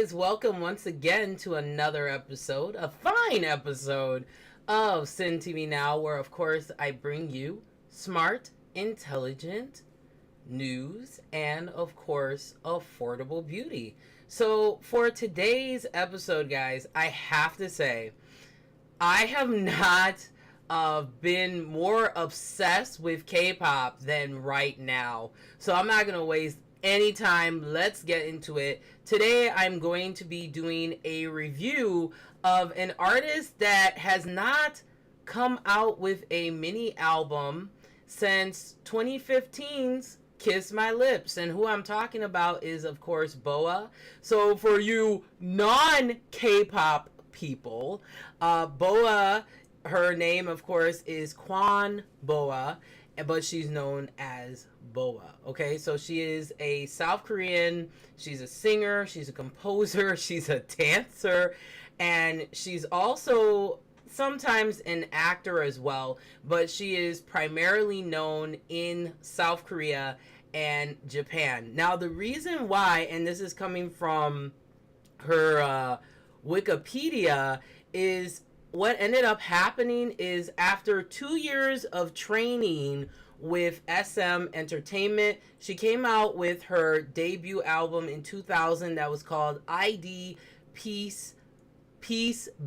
guys, welcome once again to another episode, a fine episode of Sin TV Now, where of course I bring you smart, intelligent news and of course affordable beauty. So for today's episode, guys, I have to say I have not been more obsessed with K-pop than right now. So I'm not going to waste any time. Let's get into it. Today I'm going to be doing a review of an artist that has not come out with a mini album since 2015's Kiss My Lips. And who I'm talking about is, of course, BoA. So for you non-K-pop people, BoA, her name, of course, is Kwan BoA, but she's known as BoA. Okay, so she is a South Korean. She's a singer, she's a composer, she's a dancer, and she's also sometimes an actor as well, but she is primarily known in South Korea and Japan. Now, the reason why, and this is coming from her Wikipedia, is what ended up happening is after 2 years of training with SM Entertainment, she came out with her debut album in 2000 that was called ID Peace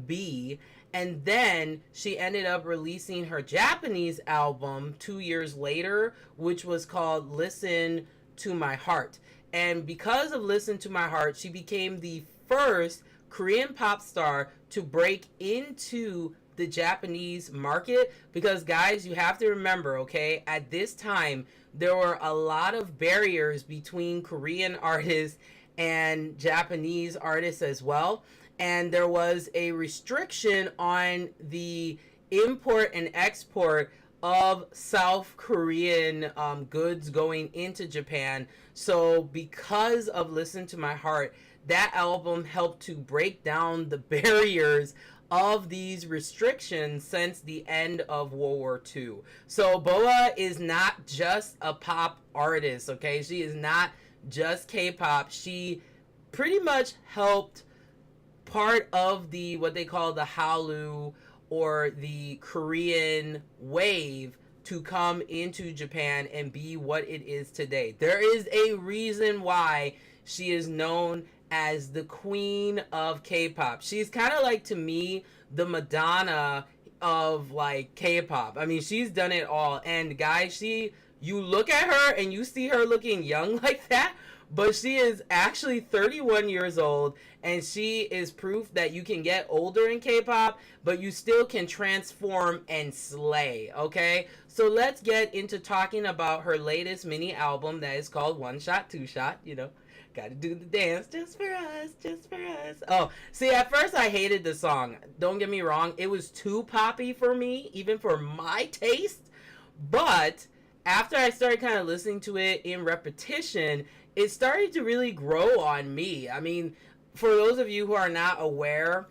B. And then she ended up releasing her Japanese album 2 years later, which was called Listen to My Heart. And because of Listen to My Heart, she became the first Korean pop star to break into the Japanese market. Because guys, you have to remember, okay, at this time there were a lot of barriers between Korean artists and Japanese artists as well, and there was a restriction on the import and export of South Korean goods going into Japan. So because of Listen to My Heart, that album helped to break down the barriers of these restrictions since the end of World War II. So BoA is not just a pop artist, okay? She is not just K-pop. She pretty much helped part of the what they call the Hallyu or the Korean wave to come into Japan and be what it is today. There is a reason why she is known as the queen of K-pop. She's kind of like, to me, the Madonna of like K-pop. I mean, she's done it all. And guys, you look at her and you see her looking young like that, but she is actually 31 years old, and she is proof that you can get older in K-pop, but you still can transform and slay, okay? So let's get into talking about her latest mini album that is called One Shot, Two Shot, you know. Gotta do the dance just for us, just for us. Oh, see, at first I hated the song. Don't get me wrong. It was too poppy for me, even for my taste. But after I started kind of listening to it in repetition, it started to really grow on me. I mean, for those of you who are not aware,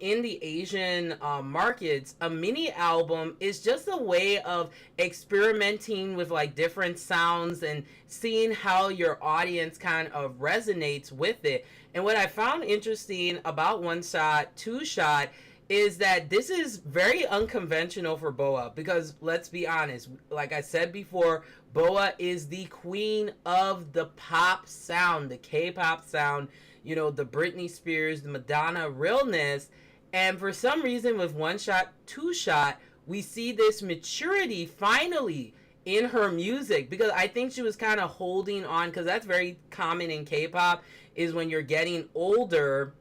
in the Asian markets, a mini album is just a way of experimenting with like different sounds and seeing how your audience kind of resonates with it. And what I found interesting about One Shot, Two Shot is that this is very unconventional for BoA, because let's be honest, like I said before, BoA is the queen of the pop sound, the K-pop sound, you know, the Britney Spears, the Madonna realness. And for some reason with One Shot, Two Shot, we see this maturity finally in her music, because I think she was kind of holding on, because that's very common in K-pop, is when you're getting older,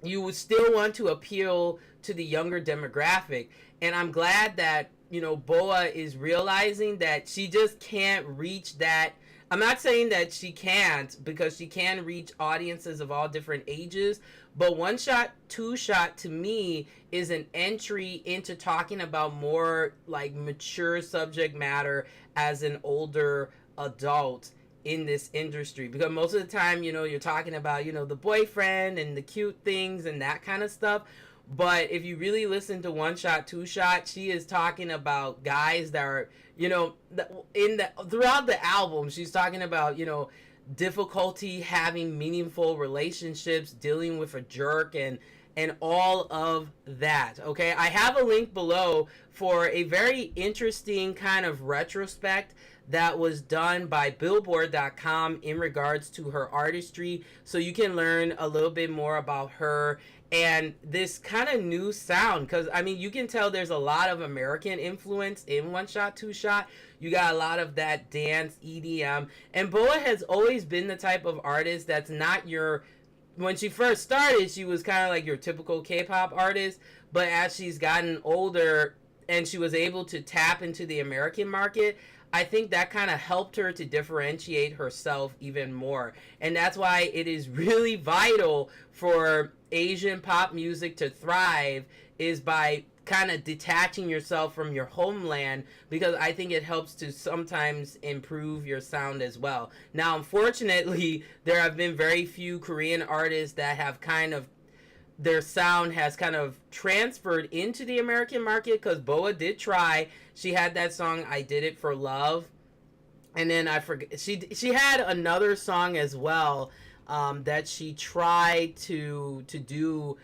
you would still want to appeal to the younger demographic. And I'm glad that, you know, BoA is realizing that she just can't reach that. I'm not saying that she can't, because she can reach audiences of all different ages, but One Shot, Two Shot to me is an entry into talking about more like mature subject matter as an older adult in this industry. Because most of the time, you know, you're talking about, you know, the boyfriend and the cute things and that kind of stuff. But if you really listen to One Shot, Two Shot, she is talking about guys that are, you know, throughout the album, she's talking about, you know, difficulty having meaningful relationships, dealing with a jerk, and all of that. Okay, I have a link below for a very interesting kind of retrospect that was done by Billboard.com in regards to her artistry, so you can learn a little bit more about her and this kind of new sound. Because I mean, you can tell there's a lot of American influence in One Shot Two Shot. You got a lot of that dance EDM, and BoA has always been the type of artist that's not your, when she first started, she was kind of like your typical K-pop artist, but as she's gotten older and she was able to tap into the American market, I think that kind of helped her to differentiate herself even more. And that's why it is really vital for Asian pop music to thrive, is by kind of detaching yourself from your homeland, because I think it helps to sometimes improve your sound as well. Now, unfortunately, there have been very few Korean artists that have kind of, their sound has kind of transferred into the American market, because BoA did try. She had that song "I Did It for Love," and then I forget, she had another song as well, that she tried to do,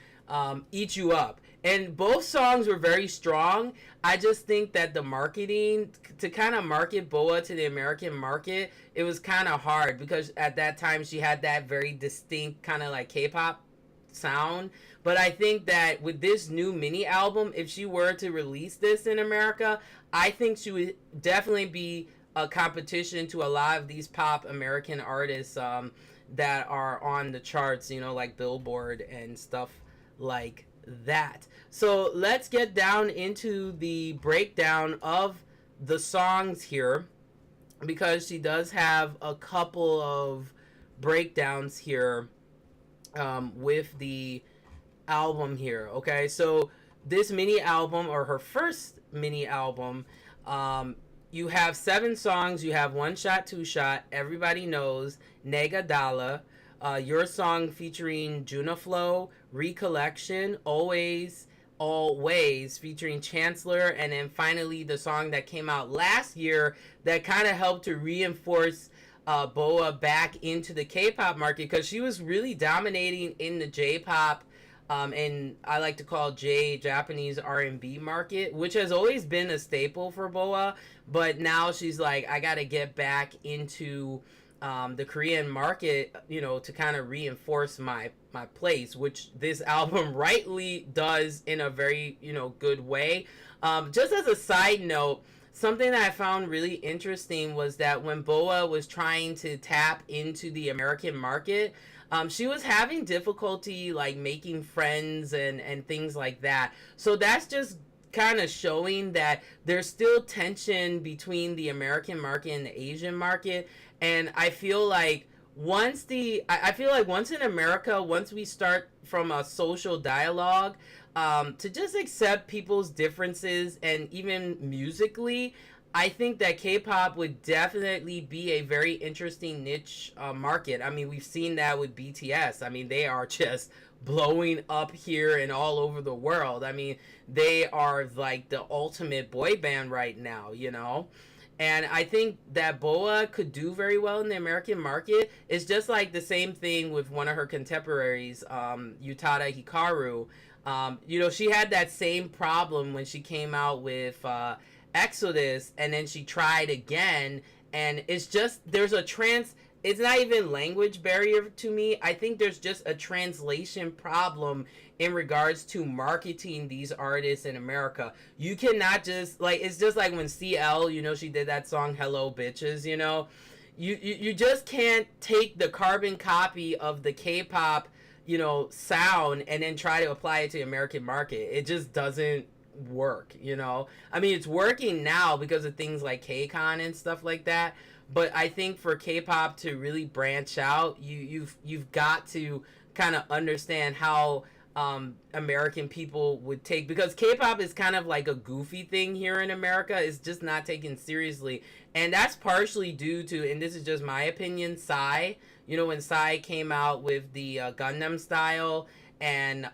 "Eat You Up." And both songs were very strong. I just think that the marketing, to kind of market BoA to the American market, it was kind of hard, because at that time she had that very distinct kind of like K-pop sound. But I think that with this new mini album, if she were to release this in America, I think she would definitely be a competition to a lot of these pop American artists, that are on the charts, you know, like Billboard and stuff like that. So let's get down into the breakdown of the songs here, because she does have a couple of breakdowns here, with the album here. Okay, so this mini album, or her first mini album, you have 7 songs. You have One Shot Two Shot, Everybody Knows, Nega Dala, Your Song featuring Junaflow, Recollection, Always featuring Chancellor, and then finally the song that came out last year that kind of helped to reinforce BoA back into the K-pop market, because she was really dominating in the J-pop, and I like to call Japanese R&B market, which has always been a staple for BoA. But now she's like, I gotta get back into the Korean market, you know, to kind of reinforce my place, which this album rightly does in a very, you know, good way. Just as a side note, something that I found really interesting was that when BoA was trying to tap into the American market, she was having difficulty like making friends and things like that. So that's just kind of showing that there's still tension between the American market and the Asian market. And I feel like once in America, once we start from a social dialogue, to just accept people's differences, and even musically, I think that K-pop would definitely be a very interesting niche market. I mean, we've seen that with BTS. I mean, they are just blowing up here and all over the world. I mean, they are like the ultimate boy band right now, you know? And I think that BoA could do very well in the American market. It's just like the same thing with one of her contemporaries, Utada Hikaru. You know, she had that same problem when she came out with Exodus, and then she tried again, and it's just, it's not even language barrier to me. I think there's just a translation problem in regards to marketing these artists in America. You cannot just, like, it's just like when CL, you know, she did that song Hello Bitches, you know. You just can't take the carbon copy of the K-pop, you know, sound and then try to apply it to the American market. It just doesn't work, you know. I mean, it's working now because of things like K-Con and stuff like that, but I think for K-pop to really branch out, you've got to kind of understand how American people would take, because K-pop is kind of like a goofy thing here in America. It's just not taken seriously, and that's partially due to, and this is just my opinion, Psy. You know, when Psy came out with the Gangnam Style, and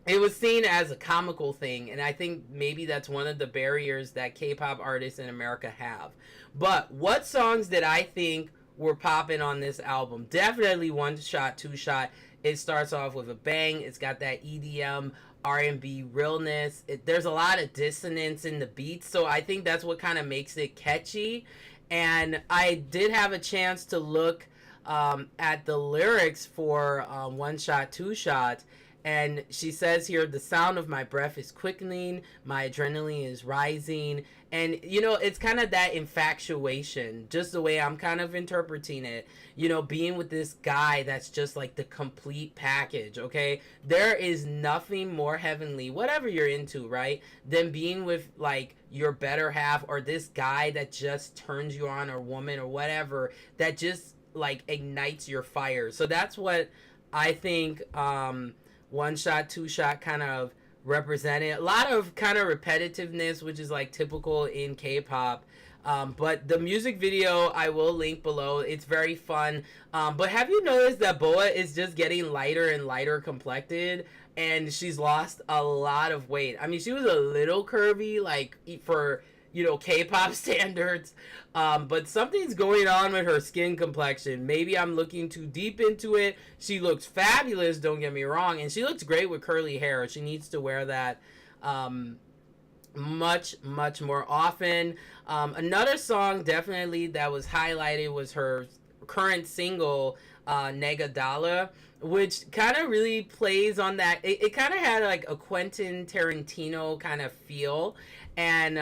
it was seen as a comical thing, and I think maybe that's one of the barriers that K-pop artists in America have. But what songs did I think were popping on this album. Definitely One Shot, Two Shot. It starts off with a bang. It's got that EDM, R&B realness. There's a lot of dissonance in the beats, so I think that's what kind of makes it catchy. And I did have a chance to look at the lyrics for One Shot, Two Shot. And she says here, the sound of my breath is quickening, my adrenaline is rising. And, you know, it's kind of that infatuation, just the way I'm kind of interpreting it. You know, being with this guy that's just like the complete package, okay? There is nothing more heavenly, whatever you're into, right? Than being with like your better half, or this guy that just turns you on, or woman or whatever, that just like ignites your fire. So that's what I think One Shot, Two Shot kind of represented. A lot of kind of repetitiveness, which is like typical in K-pop. But the music video I will link below. It's very fun. But have you noticed that BoA is just getting lighter and lighter complected? And she's lost a lot of weight. I mean, she was a little curvy, like for, you know, K-pop standards. But something's going on with her skin complexion. Maybe I'm looking too deep into it. She looks fabulous, don't get me wrong. And she looks great with curly hair. She needs to wear that much more often. Another song definitely that was highlighted was her current single, Negadala, which kind of really plays on that. It kind of had like a Quentin Tarantino kind of feel. And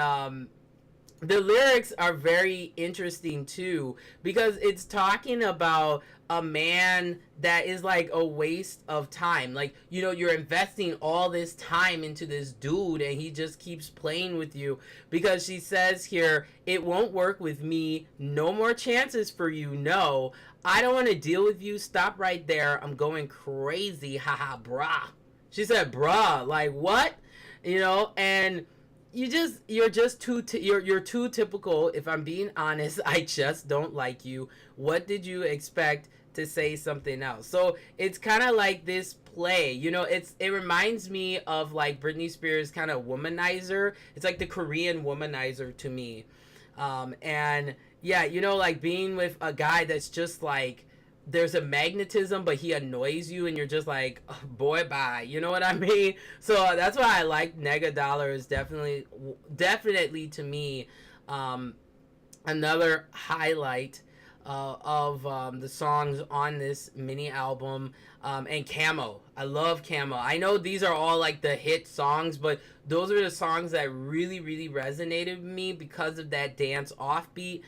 the lyrics are very interesting too, because it's talking about a man that is like a waste of time. Like, you know, you're investing all this time into this dude and he just keeps playing with you. Because she says here, it won't work with me, no more chances for you, no, I don't want to deal with you, stop right there, I'm going crazy, haha, brah. She said brah, like what? You know, and you're too typical. If I'm being honest, I just don't like you. What did you expect to say something else? So it's kind of like this play, you know. It reminds me of like Britney Spears kind of Womanizer. It's like the Korean Womanizer to me. And yeah, you know, like being with a guy that's just like, there's a magnetism, but he annoys you and you're just like, oh, boy, bye, you know what I mean? So that's why I like Negadala. Is definitely to me another highlight of the songs on this mini album. And Camo, I love Camo. I know these are all like the hit songs, but those are the songs that really resonated with me because of that dance offbeat.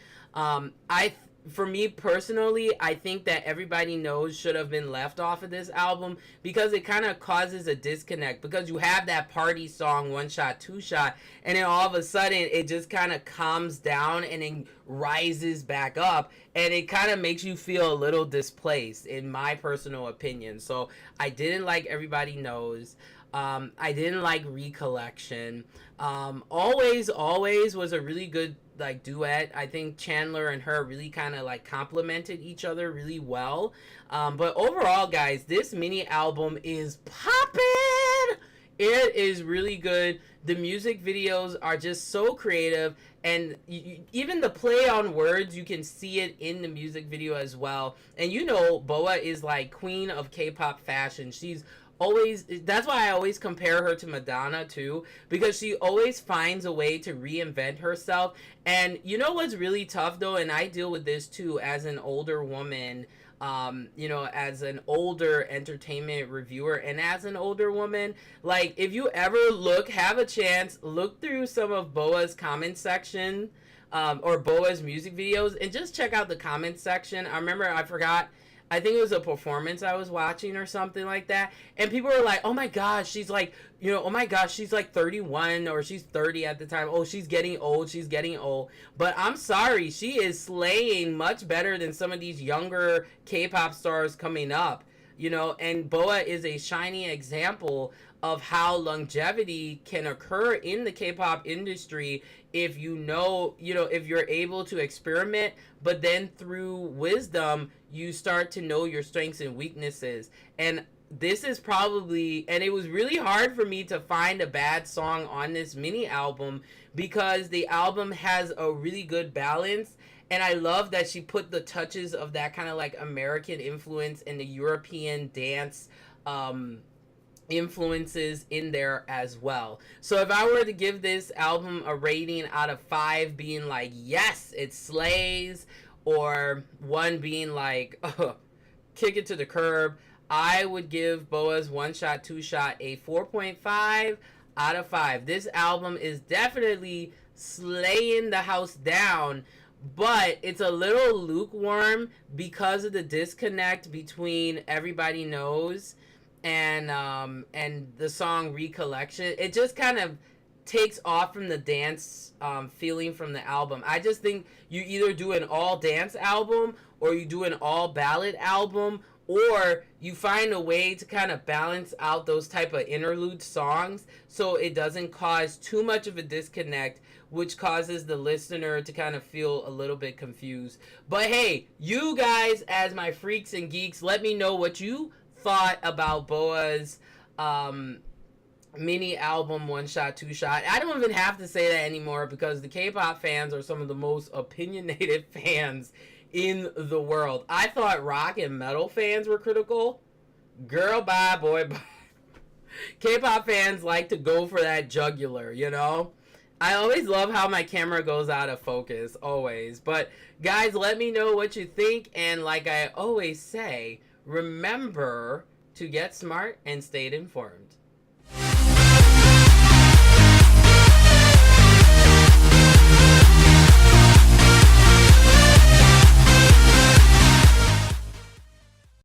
For me personally, I think that Everybody Knows should have been left off of this album, because it kind of causes a disconnect, because you have that party song One Shot, Two Shot, and then all of a sudden it just kind of calms down and then rises back up, and it kind of makes you feel a little displaced, in my personal opinion. So I didn't like Everybody Knows. I didn't like Recollection. Always was a really good like duet. I think Chandler and her really kind of like complemented each other really well. But overall, guys, this mini album is poppin'. It is really good. The music videos are just so creative, and even the play on words, you can see it in the music video as well. And you know, BoA is like queen of K-pop fashion. She's always, that's why I always compare her to Madonna too, because she always finds a way to reinvent herself. And you know what's really tough though, and I deal with this too as an older woman, you know, as an older entertainment reviewer and as an older woman, like if you ever have a chance, look through some of BoA's comment section, or BoA's music videos, and just check out the comment section. I think it was a performance I was watching or something like that, and people were like, oh my gosh, she's like, you know, oh my gosh, she's like 31 or she's 30 at the time. Oh, she's getting old. But I'm sorry, she is slaying much better than some of these younger K-pop stars coming up, you know. And BoA is a shining example of how longevity can occur in the K-pop industry if you know, if you're able to experiment, but then through wisdom, you start to know your strengths and weaknesses. And this is probably, and it was really hard for me to find a bad song on this mini album, because the album has a really good balance. And I love that she put the touches of that kind of like American influence and the European dance influences in there as well. So if I were to give this album a rating out of 5 being like, yes, it slays, or 1 being like, oh, kick it to the curb, I would give BoA's One Shot, Two Shot a 4.5 out of 5. This album is definitely slaying the house down, but it's a little lukewarm because of the disconnect between Everybody Knows and the song Recollection. It just kind of takes off from the dance feeling from the album. I just think you either do an all dance album or you do an all ballad album, or you find a way to kind of balance out those type of interlude songs so it doesn't cause too much of a disconnect, which causes the listener to kind of feel a little bit confused. But hey, you guys as my freaks and geeks, let me know what you thought about BoA's mini album One Shot, Two Shot. I don't even have to say that anymore because the K-pop fans are some of the most opinionated fans in the world. I thought rock and metal fans were critical. Girl, bye, boy, bye. K-pop fans like to go for that jugular, you know? I always love how my camera goes out of focus, always. But guys, let me know what you think. And like I always say, remember to get smart and stay informed.